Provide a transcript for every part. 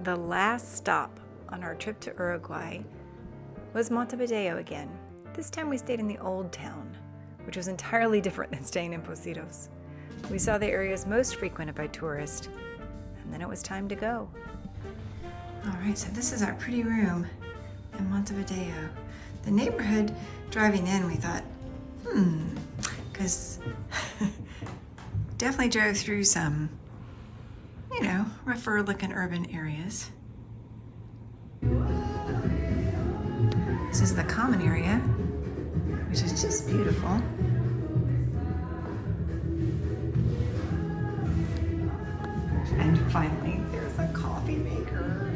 The last stop on our trip to Uruguay was Montevideo again. This time we stayed in the old town, which was entirely different than staying in Positos. We saw the areas most frequented by tourists, and then it was time to go. All right, so this is our pretty room in Montevideo. The neighborhood, driving in, we thought, because definitely drove through some, rougher looking urban areas. This is the common area, which is just beautiful. And finally, there's a coffee maker.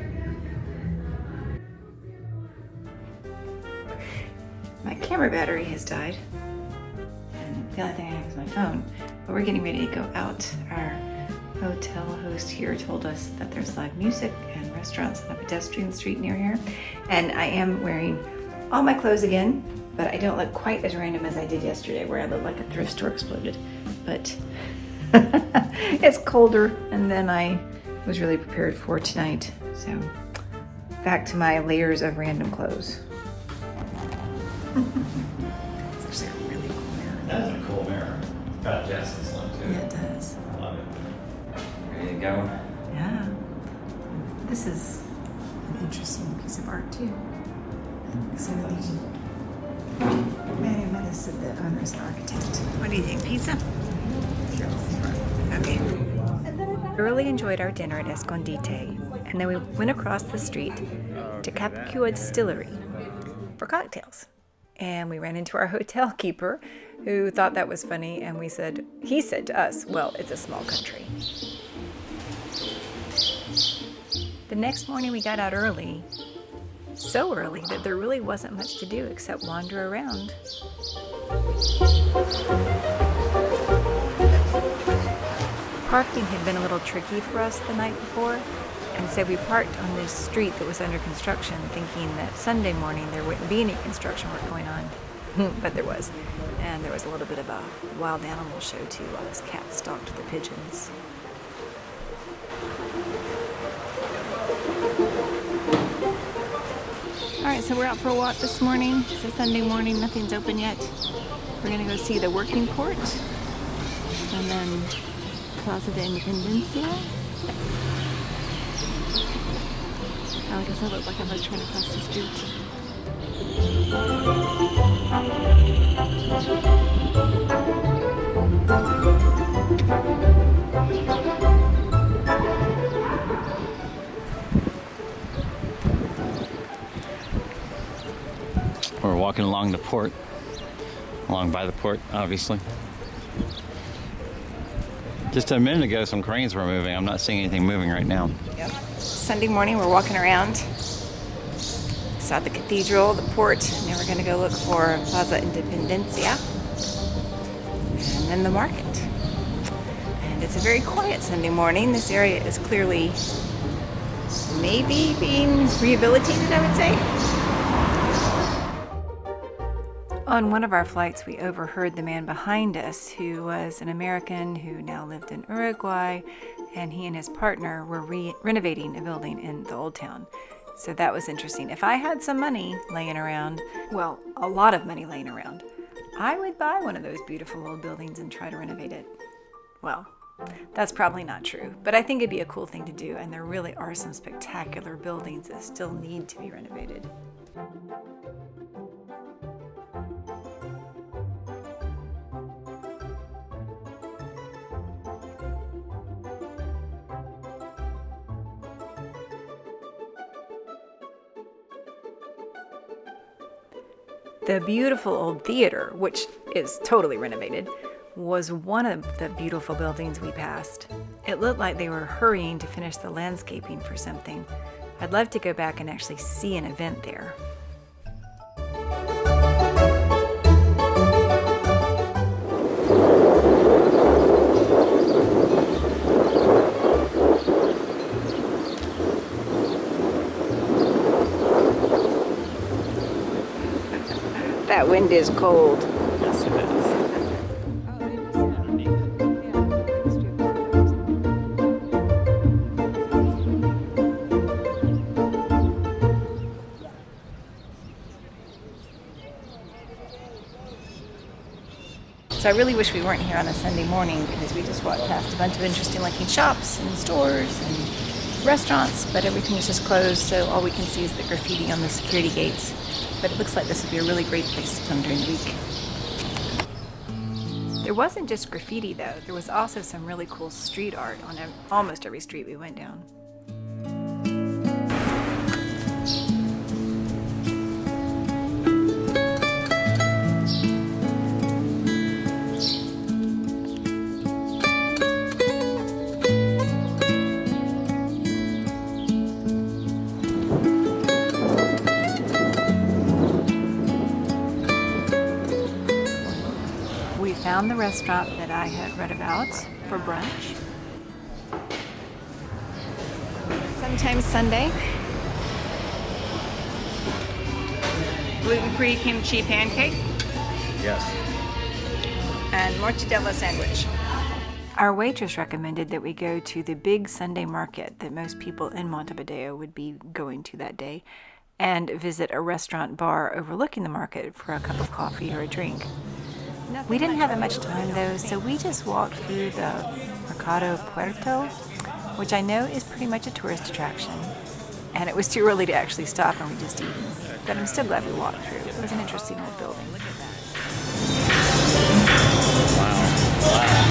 My camera battery has died, and the only thing I have is my phone. But we're getting ready to go out. Our hotel host here told us that there's live music and restaurants on a pedestrian street near here. And I am wearing all my clothes again, but I don't look quite as random as I did yesterday where I looked like a thrift store exploded. But it's colder, and then I was really prepared for tonight. So back to my layers of random clothes. It's actually a really cool mirror. That is a cool mirror. It's got Jason's one too. Yeah, it does. I love it. Ready to go? Yeah. This is an interesting piece of art too. So Manny Menace said the owner's an architect. What do you think, pizza? Okay. We really enjoyed our dinner at Escondite, and then we went across the street to Capicua Distillery for cocktails. And we ran into our hotel keeper, who thought that was funny, and he said to us, well, it's a small country. The next morning we got out early, so early that there really wasn't much to do except wander around. Parking had been a little tricky for us the night before, and so we parked on this street that was under construction, thinking that Sunday morning there wouldn't be any construction work going on. But there was. And there was a little bit of a wild animal show too while this cat stalked the pigeons. Alright, so we're out for a walk this morning. It's a Sunday morning, nothing's open yet. We're gonna go see the working port and then Plaza Independencia. I guess I look like I'm trying to cross the street. We're walking along the port, along by the port, obviously. Just a minute ago, some cranes were moving. I'm not seeing anything moving right now. Yep. Sunday morning, we're walking around. Saw the cathedral, the port, and now we're going to go look for Plaza Independencia, and then the market. And it's a very quiet Sunday morning. This area is clearly maybe being rehabilitated, I would say. On one of our flights, we overheard the man behind us, who was an American who now lived in Uruguay, and he and his partner were renovating a building in the old town. So that was interesting. If I had some money laying around, well, a lot of money laying around, I would buy one of those beautiful old buildings and try to renovate it. Well, that's probably not true, but I think it'd be a cool thing to do, and there really are some spectacular buildings that still need to be renovated. The beautiful old theater, which is totally renovated, was one of the beautiful buildings we passed. It looked like they were hurrying to finish the landscaping for something. I'd love to go back and actually see an event there. That wind is cold. Yes, it is. I really wish we weren't here on a Sunday morning because we just walked past a bunch of interesting looking shops and stores and restaurants, but everything is just closed, so all we can see is the graffiti on the security gates. But it looks like this would be a really great place to come during the week. There wasn't just graffiti though, there was also some really cool street art on almost every street we went down. Found the restaurant that I had read about for brunch. Sometimes Sunday. Gluten-free kimchi pancake. Yes. And mortadella sandwich. Our waitress recommended that we go to the big Sunday market that most people in Montevideo would be going to that day and visit a restaurant bar overlooking the market for a cup of coffee or a drink. We didn't have that much time though, so we just walked through the Mercado del Puerto, which I know is pretty much a tourist attraction. And it was too early to actually stop and we just eaten. But I'm still glad we walked through. It was an interesting old building. Look at that. Wow.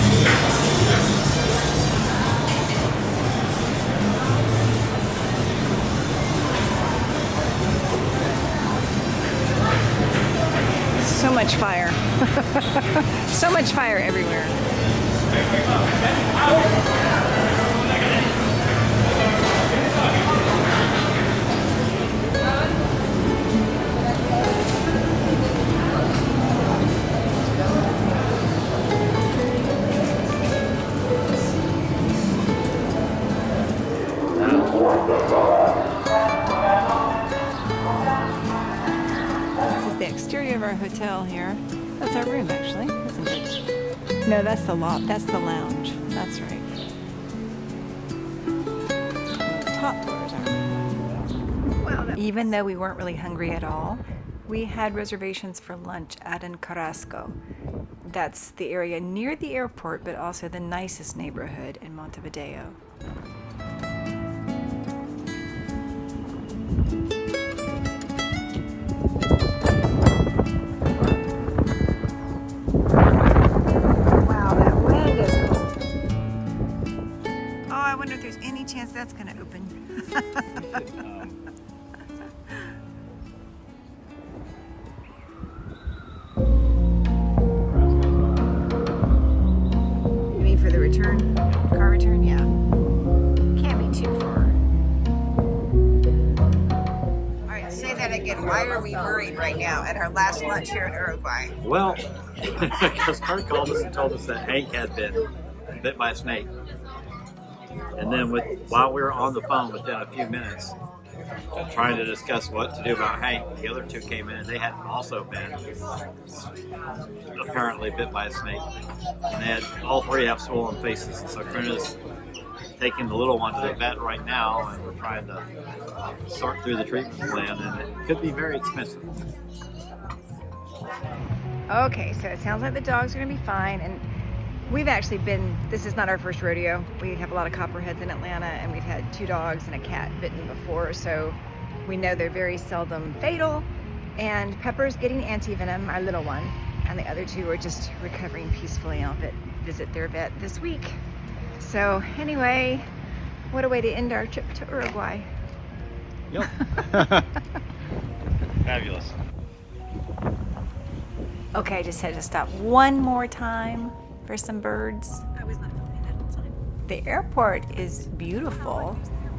So much fire. So much fire everywhere. Exterior of our hotel here. That's our room actually, isn't it? No, that's the loft. That's the lounge. That's right. The top floor is our room. Wow, even though we weren't really hungry at all, we had reservations for lunch at Carrasco. That's the area near the airport, but also the nicest neighborhood in Montevideo. That's going to open. You mean for the return? Car return? Yeah. Can't be too far. All right, say that again. Why are we worried right now at our last lunch here in Uruguay? Well, because Kurt called us and told us that Hank had been bit by a snake. And then while we were on the phone within a few minutes trying to discuss what to do about Hank, the other two came in and they had also been apparently bit by a snake. And they had, all three have swollen faces. So Trina's taking the little one to the vet right now and we're trying to sort through the treatment plan and it could be very expensive. Okay, so it sounds like the dogs are going to be fine. And we've actually been, this is not our first rodeo. We have a lot of copperheads in Atlanta and we've had 2 dogs and a cat bitten before, so we know they're very seldom fatal. And Pepper's getting anti-venom, our little one, and the other 2 are just recovering peacefully. I'll visit their vet this week. So anyway, what a way to end our trip to Uruguay. Yep. Fabulous. Okay, I just had to stop one more time for some birds. I was not filming that whole time. The airport is beautiful.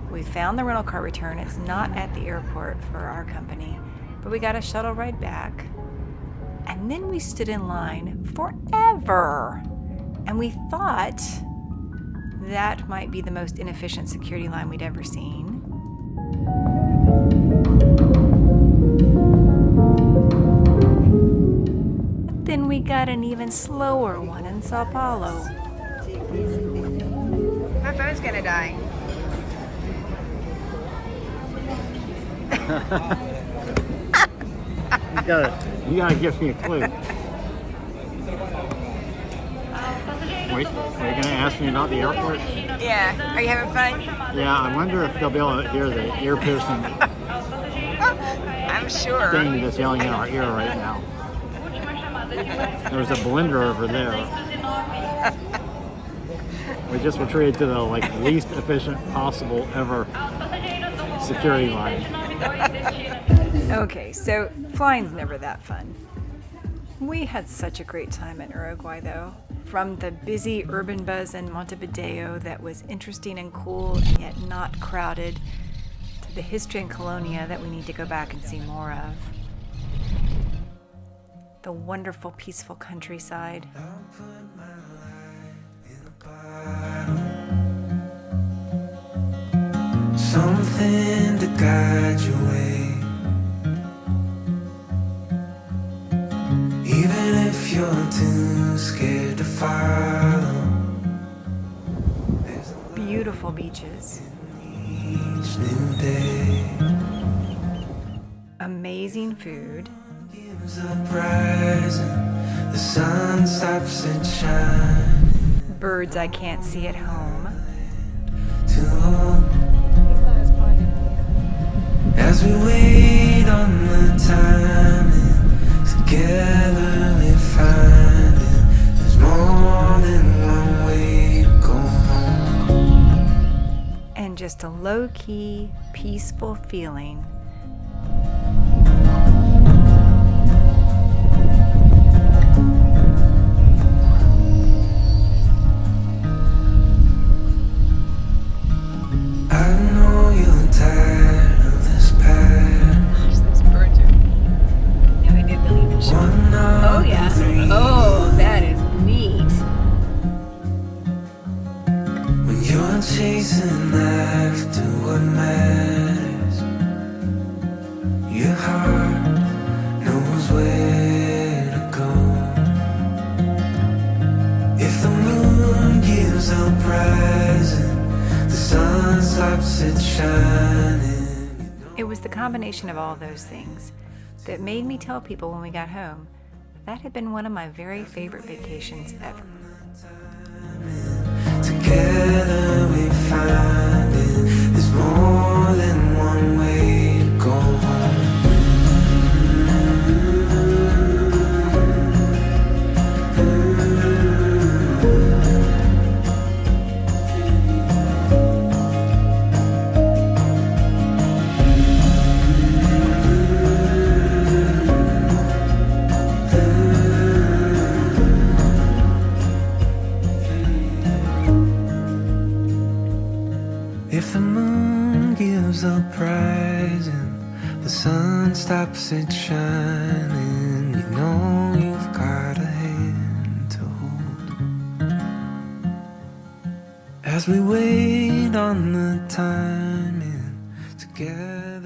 We found the rental car return. It's not at the airport for our company, but we got a shuttle ride back. And then we stood in line forever. And we thought that might be the most inefficient security line we'd ever seen. Then we got an even slower one in Sao Paulo. My phone's gonna die. You gotta give me a clue. Wait, are you going to ask me about the airport? Yeah. Are you having fun? Yeah, I wonder if they'll be able to hear the ear piercing I'm sure. thing that's yelling in our ear right now. There's a blender over there. We just retreated to the least efficient possible ever security line. Okay, so flying's never that fun. We had such a great time in Uruguay though. From the busy urban buzz in Montevideo that was interesting and cool and yet not crowded, to the history in Colonia that we need to go back and see more of. The wonderful, peaceful countryside. Something to guide your way, even if you're too scared to follow. Beautiful beaches. Each new day Amazing food. gives up rising, the sun stops it shining. Birds I can't see at home. To hope as we wait on the timing, together we find it. There's more than one way to go home. And just a low-key, peaceful feeling. I know you're tired of this path. This bird too. Yeah, I did believe in One Oh of yeah. the three. Oh, that is neat. When you're chasing after what matters, your heart knows where to go. If the moon gives up rising, the sun stops it shining. It was the combination of all those things that made me tell people when we got home that had been one of my very favorite vacations ever. Together we find it. There's more than one way to go home. If the moon gives up rising, the sun stops it shining. You know you've got a hand to hold. As we wait on the timing together.